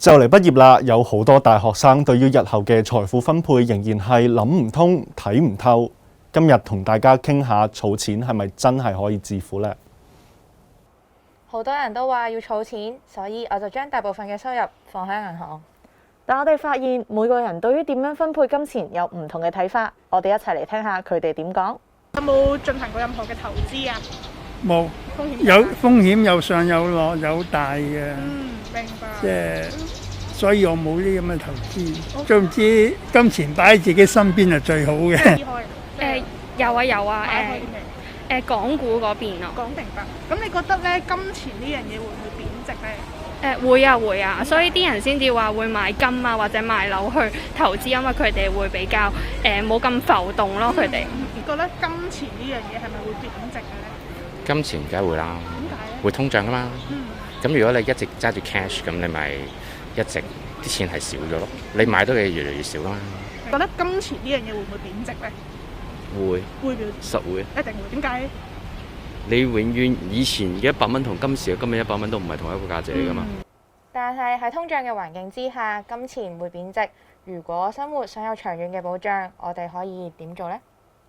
就嚟畢業啦，有好多大學生對於日後嘅財富分配仍然係諗唔通、睇唔透。今日同大家傾下儲錢係咪真係可以致富呢？好多人都話要儲錢，所以我就將大部分嘅收入放喺銀行。但我哋發現每個人對於點樣分配金錢有唔同嘅睇法，我哋一齊嚟聽下佢哋點講。有冇進行過任何嘅投資啊？冇，風險有風險有上有落有大嘅，明白。即係所以我冇呢咁嘅投資。總之金錢擺喺自己身邊係最好嘅。有啊，港股嗰邊咯。明白。咁你覺得咧金錢呢樣嘢會唔會貶值咧？會啊，所以啲人先至話會買金啊或者買樓去投資，因為佢哋會比較冇咁浮動咯。佢哋覺得金錢呢樣嘢係咪會貶值嘅咧？金錢梗係會啦，點解咧？會通脹噶嘛。咁如果你一直揸住 cash， 咁你咪一直啲錢係少咗咯。你買到嘅越嚟越少啦嘛。覺得金錢呢樣嘢會唔會貶值咧？會實會，一定會。點解？你永遠以前嘅100蚊同今時嘅今日100蚊都唔係同一個價值嚟噶嘛。但係喺通脹嘅環境之下，金錢會貶值。如果生活想有長遠嘅保障，我哋可以點做呢？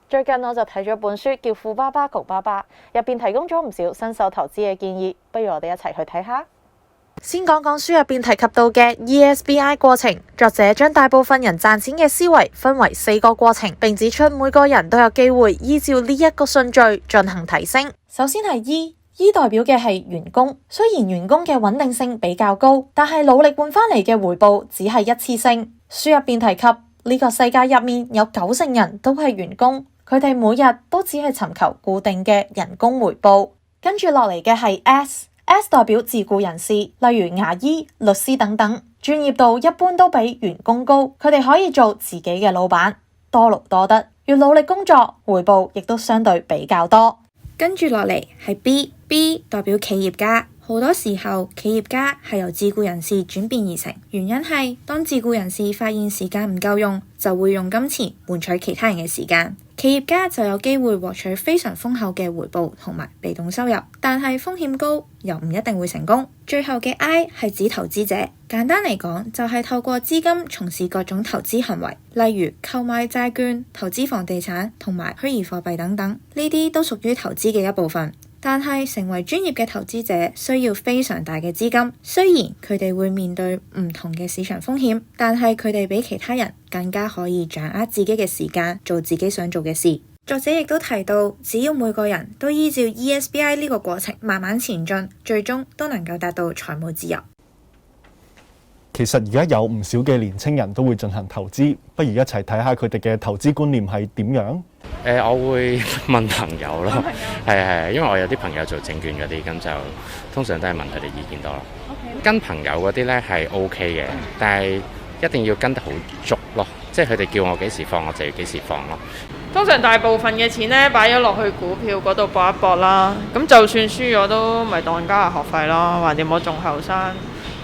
最近我就睇咗本書叫《富爸爸窮爸爸》，入邊提供咗唔少新手投資嘅建議，不如我哋一齊去睇下。先講講書入邊提及到嘅 ESBI 過程，作者將大部分人賺錢嘅思維分為4個過程，並指出每個人都有機會依照呢一個順序進行提升。首先係 E 代表嘅係員工，雖然員工嘅穩定性比較高，但係努力換翻嚟嘅回報只係一次性。書入邊提及呢個世界入面有90%人都係員工，佢哋每日都只係尋求固定嘅人工回報。跟住落嚟嘅係 S 代表自雇人士，例如牙醫、律師等等，專業度一般都比員工高，佢哋可以做自己嘅老闆，多勞多得，越努力工作，回報亦都相對比較多。跟住落嚟係 B 代表企業家，好多時候企業家係由自雇人士轉變而成，原因係當自雇人士發現時間唔夠用，就會用金錢換取其他人嘅時間。企業家就有機會獲取非常豐厚嘅回報同埋被動收入，但係風險高，又唔一定會成功。最後嘅 I 係指投資者，簡單嚟講就係透過資金從事各種投資行為，例如購買債券、投資房地產同埋虛擬貨幣等等，呢啲都屬於投資嘅一部分。但係成為專業嘅投資者需要非常大嘅資金，雖然佢哋會面對唔同嘅市場風險，但係佢哋比其他人更加可以掌握自己嘅時間，做自己想做嘅事。作者亦都提到，只要每個人都依照 ESBI 呢個過程慢慢前進，最終都能夠達到財務自由。其實而家有唔少嘅年青人都會進行投資，不如一齊睇下佢哋嘅投資觀念係點樣？我會問朋友咯，係，因為我有啲朋友做證券嗰啲，咁就通常都係問佢哋意見多咯。跟朋友嗰啲咧係 OK 嘅，但係一定要跟得好足咯，即係佢哋叫我幾時放，我就要幾時放咯。通常大部分嘅錢咧擺咗落去股票嗰度搏一搏啦，咁就算輸咗都咪當交下學費咯，橫掂我仲後生，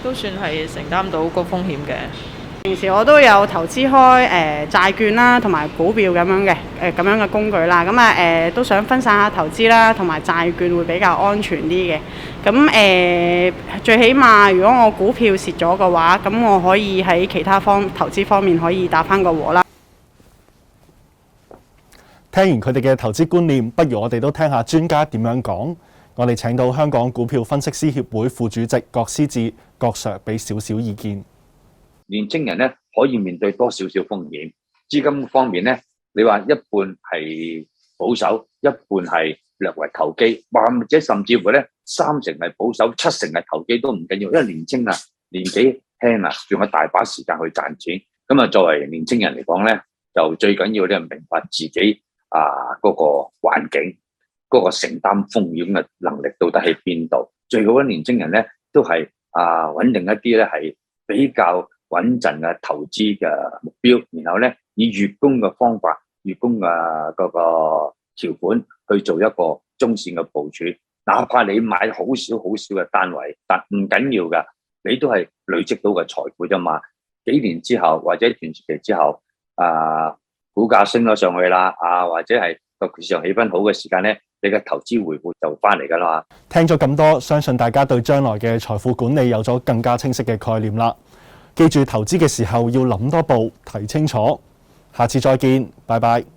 都算係承擔到高風險嘅。平時我都有投資開債券啦，同埋股票咁樣嘅咁樣嘅工具啦。咁都想分散下投資啦，同埋債券會比較安全啲嘅。咁最起碼如果我股票蝕咗嘅話，咁我可以喺其他投資方面可以打返個和啦。聽完佢哋嘅投資觀念，不如我哋都聽下專家點樣講。我哋請到香港股票分析師協會副主席郭思治郭 Sir 俾少少意見。年青人咧可以面對多少少風險，資金方面咧，你話一半係保守，一半係略為投機，或者甚至乎咧3成係保守，7成係投機都唔緊要，因為年青啊，年紀輕啊，仲有大把時間去賺錢。咁啊，作為年青人嚟講咧，就最緊要咧明白自己嗰個環境，嗰個承擔風險嘅能力到底喺邊度。最好嘅年青人咧都係穩定一啲咧，係比較穩陣嘅投資嘅目標，然後咧以月供嘅方法、月供嘅嗰個條款去做一個中線嘅部署。哪怕你買好少嘅單位，但唔緊要噶，你都係累積到嘅財富啫嘛。幾年之後或者一段時期之後，股價升咗上去啦，或者係個市場氣氛好嘅時間咧，你嘅投資回報就翻嚟噶啦。聽咗咁多，相信大家對將來嘅財富管理有咗更加清晰嘅概念啦。記住投資嘅時候要諗多步，睇清楚。下次再見，拜拜。